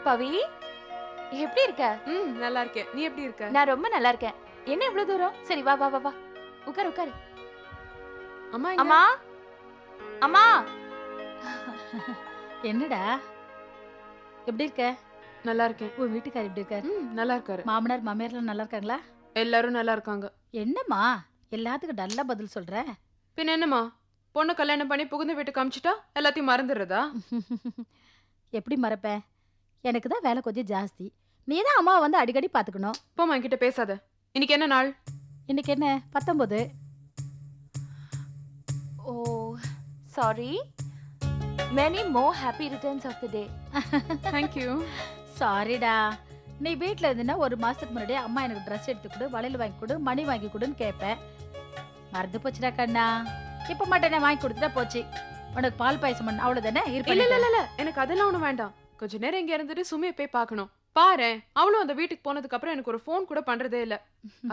பவி, எப்படி இருக்க? நல்லா இருக்கேன். நீ எப்படி இருக்க? நான் ரொம்ப நல்லா இருக்கேன். என்ன இவ்வளவு தூரம்? சரி வா வா வா வா. உட்காரு உட்காரு. அம்மா எங்க? அம்மா அம்மா. என்னடா எப்படி இருக்க? நல்லா இருக்கேன். உன் வீட்டுக்காரர் எப்படி இருக்காரு? நல்லா இருக்காரு. மாமனார் மாமியார்லாம் நல்லா இருக்காங்களா? எல்லாரும் நல்லா இருக்காங்க. என்னம்மா எல்லாத்துக்கும் நல்லா பதில் சொல்ற? பின்ன என்னம்மா, பொண்ணு கல்யாணம் பண்ணி புகுந்த வீட்டுக்கு காமிச்சிட்டா எல்லாத்தையும் மறந்துடுறதா? எப்படி மறப்பேன்? எனக்கு தான் வேலை கொஞ்சம் ஜாஸ்தி. நீ தான் அம்மாவை வந்து அடிக்கடி பார்த்துக்கணும். போம்மா, என்கிட்ட பேசாத. இன்னைக்கு என்ன நாள்? இன்னைக்கு என்ன 19? Oh sorry. Many more happy returns of the day. Thank you. சாரிடா. நீ வீட்டில் இருந்தீன்னா ஒரு மாசத்துக்கு முன்னாடி அம்மா எனக்கு ட்ரெஸ் எடுத்து கொடு, வளையல் வாங்கி கொடு, மணி வாங்கி கொடுன்னு கேட்பேன். மறந்து போச்சுடா கண்ணா. இப்போ மட்டும் நான் வாங்கி கொடுத்துட்டா போச்சு. உனக்கு பால் பாயசம் பண்ண அவ்வளோதானே இல்ல இருப்பேன். இல்ல இல்ல, எனக்கு அதெல்லாம் ஒண்ணும் வேண்டாம். கொஞ்ச நேரம் இங்க இருந்துட்டு சுமையை போய் பார்க்கணும். பாரு, அவளும் அந்த வீட்டுக்கு போனதுக்கு அப்புறம் எனக்கு ஒரு ஃபோன் கூட பண்றதே இல்ல.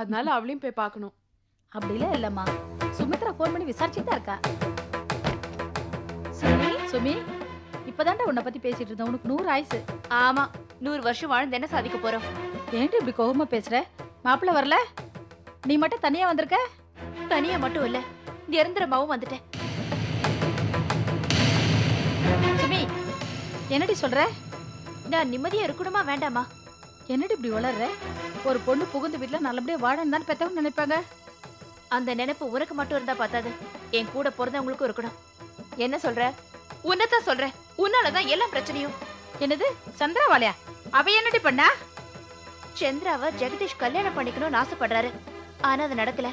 அதனால அவளையும் போய் பார்க்கணும். அப்படிலாம் இல்லம்மா. சுமித்ரா ஃபோன் பண்ணி விசாரிச்சுட்டு தான் இருக்கா. சுமி, சுமி, இப்பதான்டா உன்னை பத்தி பேசிட்டு இருந்தேன். உனக்கு 100 ஆயுசு. ஆமா 100 வருஷம் வாழ்ந்து என்ன சாதிக்க போறோம்? ஏன்டி இப்படி கோவமா பேசுற? மாப்பிள்ள வரல? நீ மட்டும் தனியா வந்திருக்க? தனியா மட்டும் இல்ல, நிரந்தரமாவும் வந்துட்டேன். சுமி, என்னடி சொல்ற? நான் நிம்மதியா இருக்கணுமா வேண்டாமா? என்னடி இப்படி வளர்ற? ஒரு பொண்ணு புகுந்த வீட்டுல நல்லபடியா வாழன்னு தான் பெத்தவங்க நினைப்பாங்க. அந்த நினைப்பு உனக்கு மட்டும் இருந்தா பார்த்தாது, என் கூட பிறந்தவங்களுக்கும் இருக்கணும். என்ன சொல்ற? உன்னதான் சொல்றேன். உன்னாலதான் எல்லாம் பிரச்சனையும். என்னது சந்திராவாலியா? அவ என்னடி பண்ணா? சந்திராவை ஜெகதீஷ் கல்யாணம் பண்ணிக்கணும்னு ஆசைப்படுறாரு. ஆனா அது நடக்கல.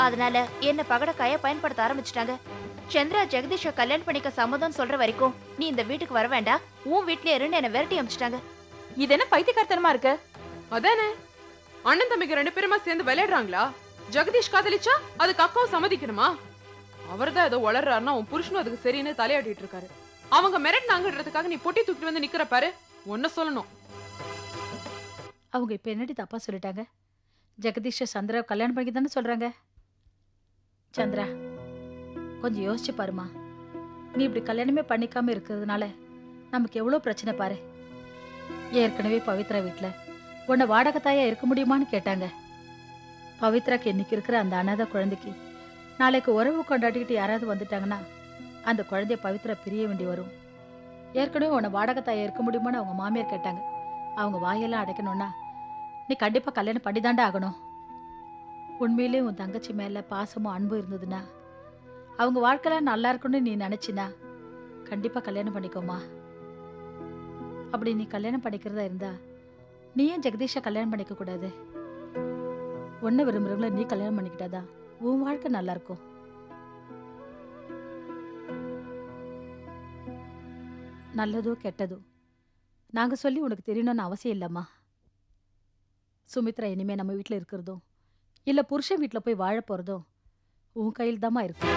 அதனால என்ன பகடக்காய பயன்படுத்த ஆரம்பிச்சிட்டாங்க. சந்திரா ஜெகதீஷ கல்யாணம் பண்ணிக்க சம்மதம் சொல்ற வரைக்கும் நீ இந்த வீட்டுக்கு வர வேண்டாம், உன் வீட்லயே இருந்து என்ன விரட்டி அமிச்சிட்டாங்க. இது என்ன பைத்தியக்காரத்தனமா இருக்கு? அதானே, அண்ணன் தம்பிக்கு 2 பேருமா சேர்ந்து விளையாடுறாங்களா? ஜெகதீஷ் காதலிச்சா அதுக்கு அக்காவும் சம்மதிக்கணுமா? அவர்தான் ஏதோ வளர்றாருன்னா உன் புருஷனும் அதுக்கு சரின்னு தலையாட்டிட்டு இருக்காரு. அவங்க மிரட்டினாங்கன்றதுக்காக நீ பொட்டி தூக்கிட்டு வந்து நிக்கிற பாரு. ஒன்ன சொல்லணும். அவங்க இப்ப என்னடி தப்பா சொல்லிட்டாங்க? ஜெகதீஷ சந்திரா கல்யாணம் பண்ணி தானே சொல்றாங்க. சந்திரா, கொஞ்சம் யோசிச்சு பாருமா. நீ இப்படி கல்யாணமே பண்ணிக்காம இருக்கிறதுனால நமக்கு எவ்வளவு பிரச்சனை பாரு. ஏற்கனவே பவித்ரா வீட்டுல உன்னை வாடகை தாயா இருக்க முடியுமான்னு கேட்டாங்க. பவித்ராக்கு இன்னைக்கு இருக்கிற அந்த அனாதை குழந்தைக்கு நாளைக்கு உறவு கொண்டாடிக்கிட்டு யாராவது வந்துட்டாங்கன்னா அந்த குழந்தைய பவித்ரா பிரிய வேண்டி வரும். ஏற்கனவே உன்னை வாடகை தாயா இருக்க முடியுமான்னு அவங்க மாமியார் கேட்டாங்க. அவங்க வாயெல்லாம் அடைக்கணும்னா நீ கண்டிப்பா கல்யாணம் பண்ணிதாண்டா ஆகணும். உண்மையிலே உன் தங்கச்சி மேல பாசமும் அன்பும் இருந்ததுன்னா, அவங்க வாழ்க்கையெல்லாம் நல்லா இருக்கும்னு நீ நினைச்சினா கண்டிப்பா கல்யாணம் பண்ணிக்கோமா. அப்படி நீ கல்யாணம் பண்ணிக்கிறதா இருந்தா நீ ஏன் ஜெகதீஷை கல்யாணம் பண்ணிக்க கூடாது? ஒன்ன விரும்புறவங்கள நீ கல்யாணம் பண்ணிக்கிட்டாதான் உன் வாழ்க்கை நல்லா இருக்கும். நல்லதோ கெட்டதோ நாங்க சொல்லி உனக்கு தெரியணும்னு அவசியம் இல்லம்மா. சுமித்ரா இனிமே நம்ம வீட்டுல இருக்கிறதும் இல்ல புருஷன் வீட்டுல போய் வாழ போறதும் உன் கையில் தாமா இருக்கு.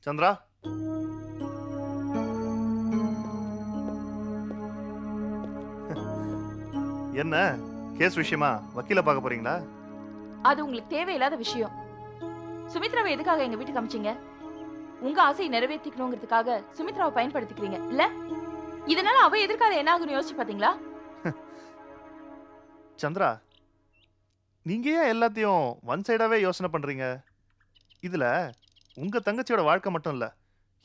சந்திரா, என்ன கேஸ் விஷயமா வக்கீல பார்க்க போறீங்களா? அது உங்களுக்கு தேவையில்லாத விஷயம். சுமித்ராவை எதுக்காக எங்க வீட்டுக்கு அமிச்சீங்க? உங்க ஆசையை நிறைவேற்றிக்கணுங்கிறதுக்காக சுமித்ராவை பயன்படுத்திக்கிறீங்க இல்ல? இதனால அவ எதிர்காலம் என்ன ஆகுன்னு யோசிச்சு பாத்தீங்களா? சந்திரா, நீங்க ஏன் எல்லாத்தையும் ஒன் சைடாவே யோசனை பண்றீங்க? இதுல உங்க தங்கச்சியோட வாழ்க்கை மட்டும் இல்ல,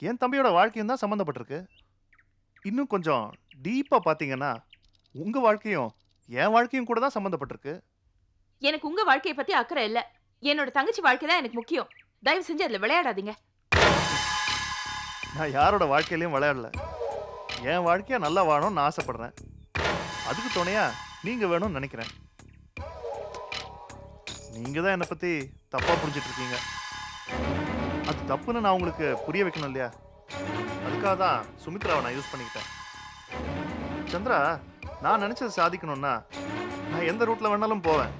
என் தம்பியோட வாழ்க்கையும் தான் சம்மந்தப்பட்டிருக்கு. இன்னும் கொஞ்சம் டீப்பா பாத்தீங்கன்னா உங்க வாழ்க்கையும் என் வாழ்க்கையும் கூட தான் சம்மந்தப்பட்டிருக்கு. எனக்கு உங்க வாழ்க்கையை பத்தி அக்கறை இல்ல. என்னோட தங்கச்சி வாழ்க்கை தான் எனக்கு முக்கியம். தயவு செஞ்சு அதுல விளையாடாதீங்க. நான் யாரோட வாழ்க்கையிலையும் விளையாடல. என் வாழ்க்கைய நல்லா வாழணும்னு நான் ஆசைப்படுறேன். அதுக்கு துணையா நீங்க வேணும்னு நினைக்கிறேன். நீங்க தான் என்னை பத்தி தப்பா புரிஞ்சிட்டு இருக்கீங்க. அது தப்புன்னு நான் உங்களுக்கு புரிய வைக்கணும் இல்லையா? அதுக்காக தான் சுமித்ராவை நான் யூஸ் பண்ணிக்கிட்டேன். சந்திரா, நான் நினைச்சதை சாதிக்கணும்னா நான் எந்த ரூட்ல வேணாலும் போவேன்.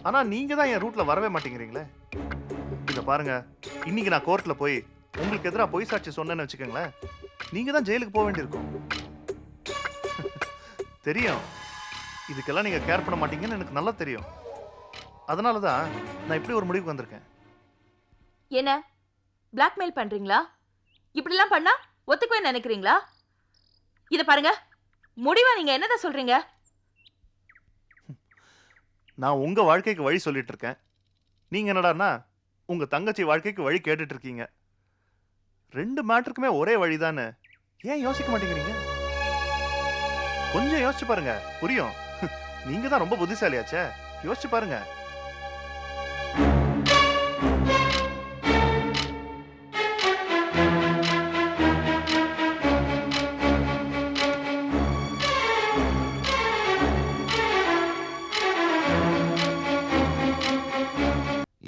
ஆனா நீங்க தான் என் ரூட்ல வரவே மாட்டேங்கிறீங்களே. இத பாருங்க, இன்னைக்கு நான் கோர்ட்ல போய் உங்களுக்கு எதிராக பொய் சாட்சி சொன்னேன்னு வச்சுக்கோங்களேன், நீங்க தான் ஜெயிலுக்கு போக வேண்டியிருக்கும். தெரியும், இதுக்கெல்லாம் நீங்க கேர் பண்ண மாட்டீங்கன்னு எனக்கு நல்லா தெரியும். அதனால தான் நான் இப்படி ஒரு முடிவுக்கு வந்திருக்கேன். என்ன பிளாக்மெயில் பண்றீங்களா? இப்படிலாம் பண்ணா ஒத்துக்கவே நினைக்கிறீங்களா? இத பாருங்க, முடிவா நீங்க என்னதான் சொல்றீங்க? நான் உங்க வாழ்க்கைக்கு வழி சொல்லிட்டு இருக்கேன். நீங்க என்னடான்னா உங்க தங்கச்சி வாழ்க்கைக்கு வழி கேட்டுட்டு இருக்கீங்க. ரெண்டு மேட்டருக்குமே ஒரே வழிதானே. ஏன் யோசிக்க மாட்டேங்கிறீங்க? கொஞ்சம் யோசிச்சு பாருங்க, புரியும். நீங்க தான் ரொம்ப புத்திசாலியாச்சே, யோசிச்சு பாருங்க.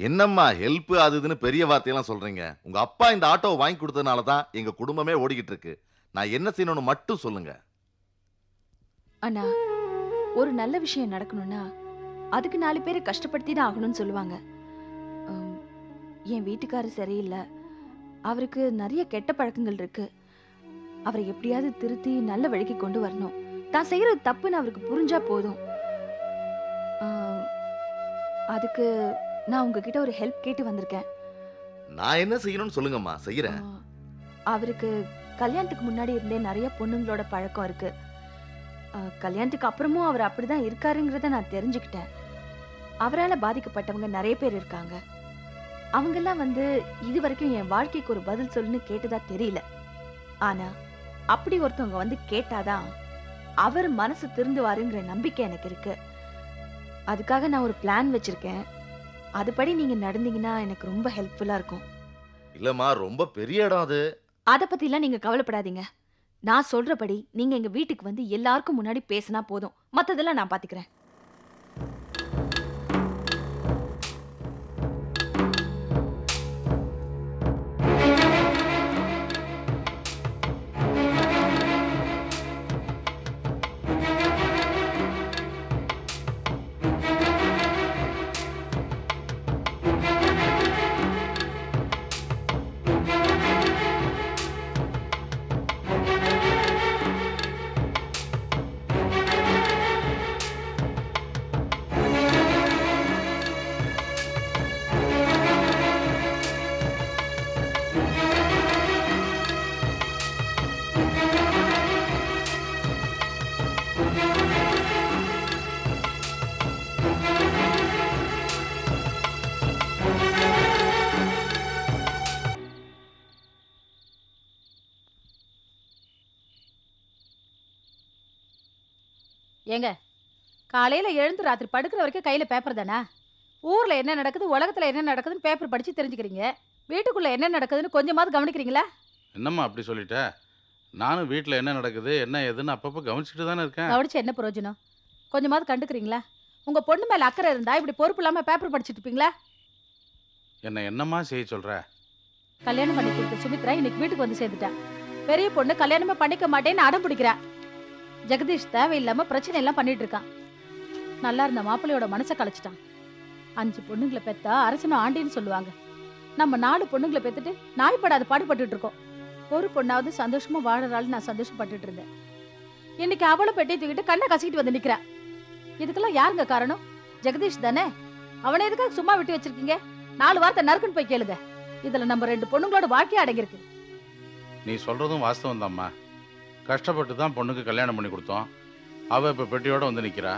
என்னம்மா ஹெல்ப் அது இதுன்னு பெரிய வார்த்தையெல்லாம் சொல்றீங்க? உங்க அப்பா இந்த ஆட்டோவை வாங்கி கொடுத்ததுனால தான் எங்க குடும்பமே ஓடிக்கிட்டு இருக்கு. நான் என்ன செய்யணும்னு மட்டும் சொல்லுங்க. அண்ணா, ஒரு நல்ல விஷயம் நடக்கணும்னா அதுக்கு 4 பேரை கஷ்டப்படுத்தி தான் ஆகணும்னு சொல்லுவாங்க. உம், என் வீட்டுக்காரர் சரியில்லை, அவருக்கு நிறைய கெட்ட பழக்கங்கள் இருக்கு. அவரை எப்படியாவது திருத்தி நல்ல வழிக்கு கொண்டு வரணும். தான் செய்யறது தப்புன்னு அவருக்கு புரிஞ்சா போதும். அதுக்கு நான் உங்ககிட்ட ஒரு ஹெல்ப் கேட்டு வந்திருக்கேன். நான் என்ன செய்யணும்னு சொல்லுங்கம்மா, செய்யறேன். அவருக்கு கல்யாணத்துக்கு முன்னாடி இருந்தே நிறைய பொண்ணுங்களோட பழக்கம் இருக்கு. கல்யாணத்துக்கு அப்புறமும் அவர் அப்படிதான் இருக்காருங்கிறத நான் தெரிஞ்சுக்கிட்டேன். அவரால் பாதிக்கப்பட்டவங்க நிறைய பேர் இருக்காங்க. அவங்கெல்லாம் வந்து இது வரைக்கும் என் வாழ்க்கைக்கு ஒரு பதில் சொல்லுன்னு கேட்டதா தெரியல. ஆனா அப்படி ஒருத்தவங்க வந்து கேட்டாதான் அவர் மனசு திருந்துவாருங்கிற நம்பிக்கை எனக்கு இருக்கு. அதுக்காக நான் ஒரு பிளான் வச்சிருக்கேன். அதுபடி நீங்க நடந்தீங்கன்னா எனக்கு ரொம்ப ஹெல்ப்ஃபுல்லா இருக்கும். இல்லம்மா, ரொம்ப பெரிய இடம் அது. அத பத்திலாம் நீங்க கவலைப்படாதீங்க. நான் சொல்றபடி நீங்க எங்க வீட்டுக்கு வந்து எல்லாருக்கும் முன்னாடி பேசினா போதும். மத்ததெல்லாம் நான் பாத்துக்கிறேன். ஏங்க, காலையில எழுந்து ராத்திரி படுக்கிற வரைக்கும் கையில பேப்பர் தானே? ஊர்ல என்ன நடக்குது, உலகத்துல என்ன நடக்குதுன்னு பேப்பர் படிச்சு தெரிஞ்சுக்கிறீங்க. வீட்டுக்குள்ள என்ன நடக்குதுன்னு கொஞ்சமாவது கவனிக்கிறீங்களா? என்னம்மா அப்படி சொல்லிட்ட? நானும் வீட்டில் என்ன நடக்குது என்ன ஏதுன்னு அப்பப்போ கவனிச்சுட்டு தானே இருக்கேன். கவனிச்சு என்ன பிரயோஜனம்? கொஞ்சமாவது கண்டுக்கிறீங்களா? உங்க பொண்ணு மேல அக்கறை இருந்தா இப்படி பொறுப்பு இல்லாம பேப்பர் படிச்சுட்டு இருப்பீங்களா? என்னம்மா செய்ய சொல்ற? கல்யாணம் பண்ணி கொடுத்த சுமித்ரா இன்னைக்கு வீட்டுக்கு வந்து சேர்ந்துட்டா. பெரிய பொண்ணு கல்யாணமே பண்ணிக்க மாட்டேன்னு அடம் பிடிக்கிறா. ஜெகதீஷ் தேவையில்லாம பிரச்சனை எல்லாம் பண்ணிட்டு இருக்கான். நல்லா இருந்த மாப்பிள்ளையோட மனசை கலைச்சிட்டான். 5 பொண்ணுங்களை பெத்தா அரசனும் ஆண்டின்னு சொல்லுவாங்க. நம்ம 4 பொண்ணுங்களை பெத்துட்டு நாய்ப்படாத பாடுபட்டுட்டு இருக்கோம். ஒரு பொண்ணாவது சந்தோஷமா வாழறாள் நான் சந்தோஷப்பட்டுட்டு இருந்தேன். இன்னைக்கு அவளை பெட்டி தூக்கிட்டு கண்ணை கசிக்கிட்டு வந்து நிக்கிறா. இதுக்கெல்லாம் யாருங்க காரணம்? ஜெகதீஷ் தானே. அவனை எதுக்காக சும்மா விட்டு வச்சிருக்கீங்க? 4 வார்த்தை நறுக்குன்னு போய் கேளுங்க. இதுல நம்ம 2 பொண்ணுங்களோட வாழ்க்கையே அடங்கியிருக்கு. நீ சொல்றதும் வாஸ்தவம் தான்மா. கஷ்டப்பட்டு தான் பொண்ணுக்கு கல்யாணம் பண்ணி கொடுத்தோம். அவள் இப்போ பெட்டியோட வந்து நிற்கிறா.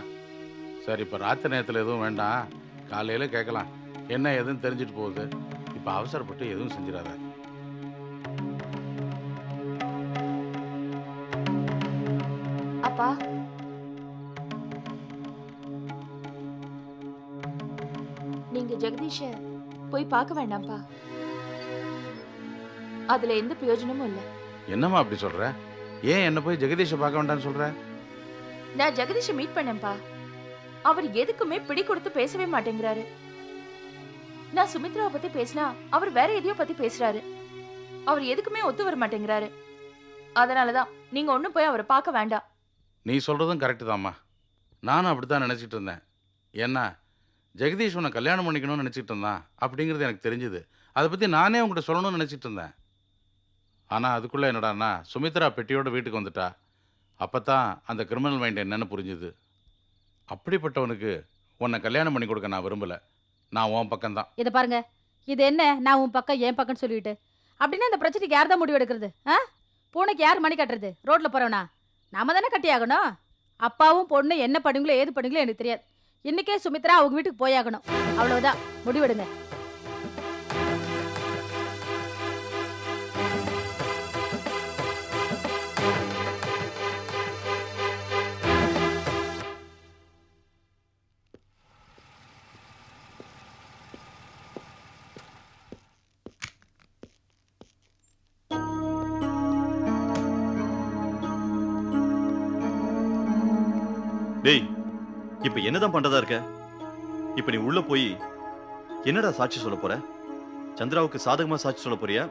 சரி, இப்போ ராத்திரி நேரத்தில் எதுவும் வேண்டாம், காலையில் கேட்கலாம். என்ன எதுன்னு தெரிஞ்சுட்டு போகுது. இப்போ அவசரப்பட்டு எதுவும் செஞ்சிடாத. அப்பா, நீங்க ஜெகதீஷ போய் பார்க்க வேண்டாம்ப்பா. அதுல எந்த பிரயோஜனமும் இல்ல. என்னம்மா அப்படி சொல்ற? ஏன் என்ன போய் ஜெகதீஷை பார்க்க வேண்டாம்னு சொல்ற? நான் ஜெகதீஷ மீட் பண்ணேன்ப்பா. அவர் எதுக்குமே பிடி கொடுத்து பேசவே மாட்டேங்கிறாரு. நான் சுமித்ராவை பத்தி பேசினா அவர் வேற எதையோ பத்தி பேசுறாரு. அவர் எதுக்குமே ஒத்து வர மாட்டேங்கிறாரு. அதனாலதான் நீங்க ஒண்ணும் போய் அவரை பார்க்க வேண்டாம். நீ சொல்றதும் கரெக்டு தாம்மா. நானும் அப்படித்தான் நினைச்சிட்டு இருந்தேன். ஏன்னா ஜெகதீஷ் உன்னை கல்யாணம் பண்ணிக்கணும்னு நினைச்சிட்டு இருந்தான் அப்படிங்கிறது எனக்கு தெரிஞ்சுது. அதை பத்தி நானே உங்கள்கிட்ட சொல்லணும்னு நினைச்சிட்டு இருந்தேன். ஆனால் அதுக்குள்ளே என்னடான்னா சுமித்ரா பெட்டியோட வீட்டுக்கு வந்துட்டா. அப்போ தான் அந்த கிரிமினல் மைண்ட் என்னன்னு புரிஞ்சுது. அப்படிப்பட்டவனுக்கு உன்னை கல்யாணம் பண்ணி கொடுக்க நான் விரும்பலை. நான் உன் பக்கம்தான். இதை பாருங்க, இது என்ன நான் உன் பக்கம் என் பக்கம்னு சொல்லிட்டு? அப்படின்னா இந்த பிரச்சனைக்கு யார் தான் முடிவு எடுக்கிறது? பூனைக்கு யார் மணி கட்டுறது? ரோட்ல போறவனா? நாம தானே கட்டி ஆகணும். அப்பாவும் பொண்ணு என்ன பண்ணுங்களோ ஏது பண்ணுங்களோ எனக்கு தெரியாது. இன்னைக்கே சுமித்ரா அவங்க வீட்டுக்கு போயாகணும். அவ்வளவுதான், முடிவெடுங்க. டேய், இப்ப என்னதான் பண்றதா இருக்க? இப்ப நீ உள்ள போய் என்னடா சாட்சி சொல்ல போற? சந்திராவுக்கு சாதகமா சாட்சி சொல்ல போறியா,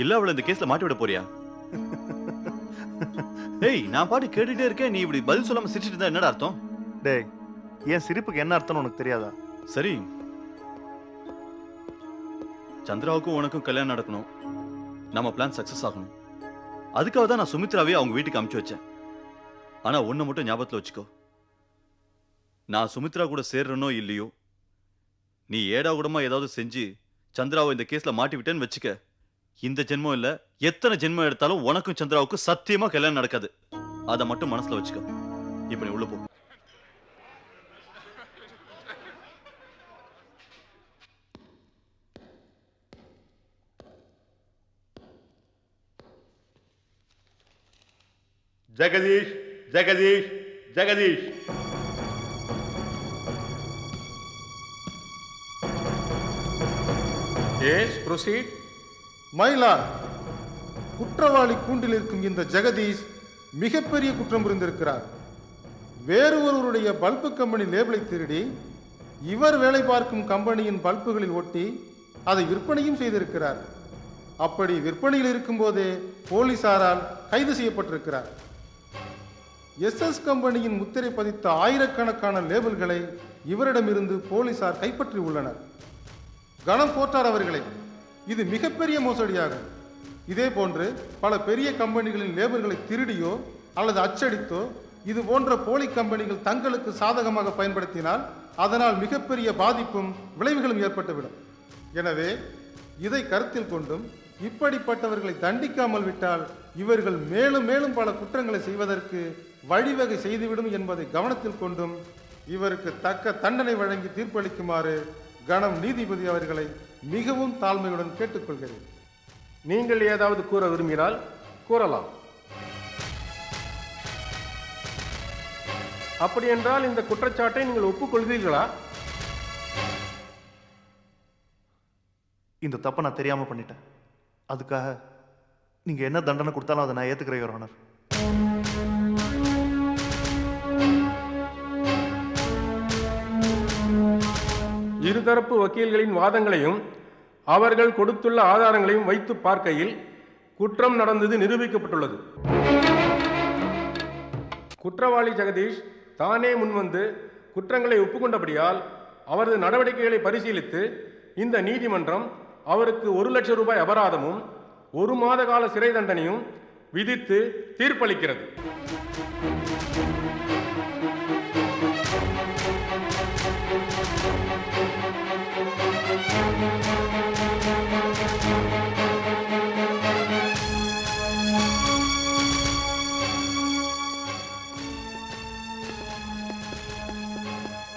இல்ல அவளை இந்த கேஸ்ல மாட்டி விட போறியா? டேய், நான் பாட்டு கேட்டுட்டே இருக்கேன், நீ இப்படி பதில் சொல்லாம சிரிச்சிட்டு இருந்தா என்னடா அர்த்தம்? டேய், என் சிரிப்புக்கு என்ன அர்த்தம்னு உனக்கு தெரியாதா? சரி, சந்திராவுக்கும் உனக்கும் கல்யாணம் நடக்கணும், நம்ம பிளான் சக்சஸ் ஆகணும். அதுக்காக தான் நான் சுமித்ராவே அவங்க வீட்டுக்கு அனுப்பிச்சு வச்சேன். ஆனா ஒண்ணு மட்டும் ஞாபகத்துல வச்சுக்கோ, நான் சுமித்ரா கூட சேர்றனோ இல்லையோ, நீ ஏடா கூடமா ஏதாவது செஞ்சு சந்திராவை இந்த கேஸ்ல மாட்டி விட்டேன்னு வச்சுக்க, இந்த ஜென்மம் இல்ல எத்தனை ஜென்மம் எடுத்தாலும் உனக்கும் சந்திராவுக்கும் சத்தியமா கல்யாணம் நடக்காது. அதை மட்டும் மனசுல வச்சுக்கோ. இப்ப நீ உள்ள போ. ஜெகதீஷ், ஜெகதீஷ், ஜெகதீஷ். Yes, proceed. மயிலான், குற்றவாளி கூண்டில் இருக்கும் இந்த ஜெகதீஷ் மிகப்பெரிய குற்றம் புரிந்திருக்கிறார். வேறு ஒருவருடைய பல்பு கம்பெனி லேபிளை திருடி இவர் வேலை பார்க்கும் கம்பெனியின் பல்புகளில் ஒட்டி அதை விற்பனையும் செய்திருக்கிறார். அப்படி விற்பனையில் இருக்கும்போதே போலீசாரால் கைது செய்யப்பட்டிருக்கிறார். எஸ்எஸ் கம்பெனியின் முத்திரை பதித்த ஆயிரக்கணக்கான லேபிள்களை இவரிடமிருந்து போலீசார் கைப்பற்றி உள்ளனர். கணம் போட்டார் அவர்களை. இது மிகப்பெரிய மோசடியாகும். இதே போன்று பல பெரிய கம்பெனிகளின் லேபிள்களை திருடியோ அல்லது அச்சடித்தோ இது போன்ற போலி கம்பெனிகள் தங்களுக்கு சாதகமாக பயன்படுத்தினால் அதனால் மிகப்பெரிய பாதிப்பும் விளைவுகளும் ஏற்பட்டுவிடும். எனவே இதை கருத்தில் கொண்டும் இப்படிப்பட்டவர்களை தண்டிக்காமல் விட்டால் இவர்கள் மேலும் மேலும் பல குற்றங்களை செய்வதற்கு வழிவகை செய்துவிடும் என்பதை கவனத்தில் கொண்டும் இவருக்கு தக்க தண்டனை வழங்கி தீர்ப்பளிக்குமாறு கணம் நீதிபதி அவர்களை மிகவும் தாழ்மையுடன் கேட்டுக்கொள்கிறேன். நீங்கள் ஏதாவது கூற விரும்பினால் கூறலாம். அப்படி என்றால் இந்த குற்றச்சாட்டை நீங்கள் ஒப்புக்கொள்வீர்களா? இந்த தப்பை நான் தெரியாம பண்ணிட்டேன். அதுக்காக நீங்க என்ன தண்டனை கொடுத்தாலும் அதை நான் ஏத்துக்கிறேன், யுவர் ஆனர். இருதரப்பு வக்கீல்களின் வாதங்களையும் அவர்கள் கொடுத்துள்ள ஆதாரங்களையும் வைத்து பார்க்கையில் குற்றம் நடந்தது நிரூபிக்கப்பட்டுள்ளது. குற்றவாளி ஜெகதீஷ் தானே முன்வந்து குற்றங்களை ஒப்புக்கொண்டபடியால் அவரது நடவடிக்கைகளை பரிசீலித்து இந்த நீதிமன்றம் அவருக்கு 1 லட்சம் ரூபாய் அபராதமும் 1 மாத கால சிறை தண்டனையும் விதித்து தீர்ப்பளிக்கிறது.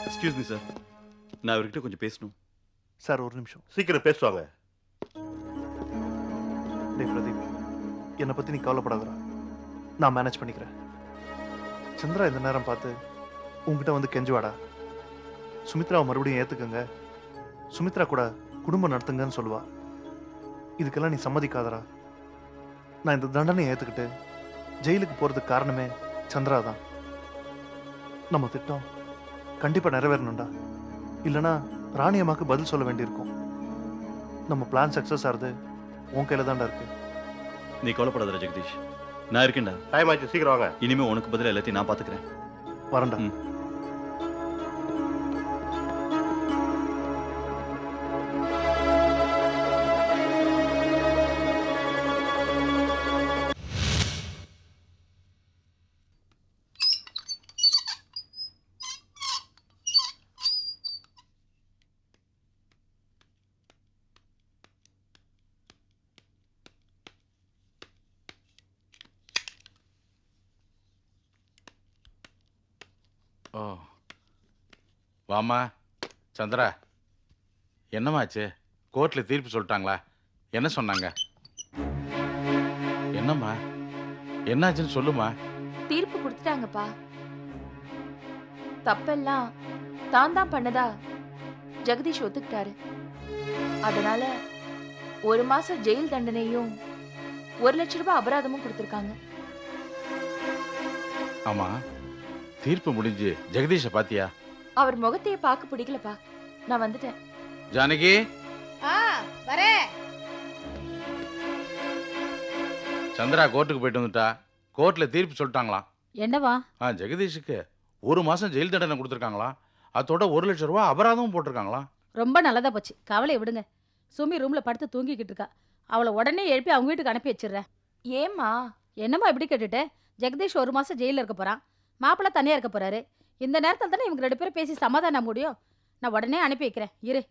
எக்ஸ்கியூஸ் மீ சார், நான் அவர்கிட்ட கொஞ்சம் பேசணும். சார், ஒரு நிமிஷம். சீக்கிரம் பேசுவாங்க. டேய் பிரதீப், என்னை பத்தி நீ கவலைப்படாதடா. நான் மேனேஜ் பண்ணிக்கிறேன். சந்திரா இந்த நேரம் பார்த்து உங்ககிட்ட வந்து கெஞ்சுவாடா. சுமித்ராவை மறுபடியும் ஏத்துக்கங்க, சுமித்ரா கூட குடும்பம் நடத்துங்கன்னு சொல்லுவா. இதுக்கெல்லாம் நீ சம்மதிக்காதடா. நான் இந்த தண்டனையை ஏத்துக்கிட்டு ஜெயிலுக்கு போறதுக்கு காரணமே சந்திரா தான். நம்ம திட்டம் கண்டிப்பா நிறைவேறணும்டா. இல்லைன்னா ராணி அம்மாக்கு பதில் சொல்ல வேண்டியிருக்கும். நம்ம பிளான் சக்சஸ் ஆகுது உன் கையில தான்டா இருக்கு. நீ கவலைப்படாத ஜெகதீஷ், நான் இருக்கேன்டா. டைம் ஆச்சு, சீக்கிரம் வாங்க. இனிமே உனக்கு பதிலா எல்லாத்தையும் நான் பாத்துக்கிறேன். வரேன்டா. ஓ வாம்மா. சந்திரா, என்னம்மாச்சு? கோர்ட்டில் தீர்ப்பு சொல்லிட்டாங்களா? என்ன சொன்னாங்க? என்னம்மா என்னாச்சுன்னு சொல்லுமா. தீர்ப்பு கொடுத்துட்டாங்கப்பா. தப்பெல்லாம் தான் பண்ணதா ஜெகதீஷ் ஒத்துக்கிட்டாரு. அதனால 1 மாசம் ஜெயில் தண்டனையும் 1 லட்சம் ரூபாய் அபராதமும் கொடுத்திருக்காங்க. ஆமா, தீர்ப்பு முடிஞ்சு ஜெகதீஷை பாத்தியா? அவர் முகத்தையே பார்க்க பிடிக்கலப்பா. நான் வந்துட்டேன். ஜானகி, வரேன். சந்திரா கோர்ட்டுக்கு போயிட்டு வந்துட்டா. கோர்ட்டில் தீர்ப்பு சொல்லிட்டாங்களாம். என்னவா? ஜெகதீஷுக்கு 1 மாசம் ஜெயில் தண்டனை கொடுத்துருக்காங்களாம். அதோட 1 லட்சம் ரூபா அபராதமும் போட்டிருக்காங்களாம். ரொம்ப நல்லதா போச்சு. கவலையை விடுங்க. சுமி ரூம்ல படுத்து தூங்கிக்கிட்டு இருக்கா. அவளை உடனே எழுப்பி அவங்க வீட்டுக்கு அனுப்பி வச்சிடுறேன். ஏம்மா? என்னம்மா இப்படி கேட்டுட்டேன்? ஜெகதீஷ் 1 மாசம் ஜெயிலில் இருக்க போறான். மாப்பிள்ளை தனியா இருக்க போறாரு. இந்த நேரத்தில் தானே இவங்க 2 பேரும் பேசி சமாதானம் முடியும். நான் உடனே அனுப்பி வைக்கிறேன். இரு.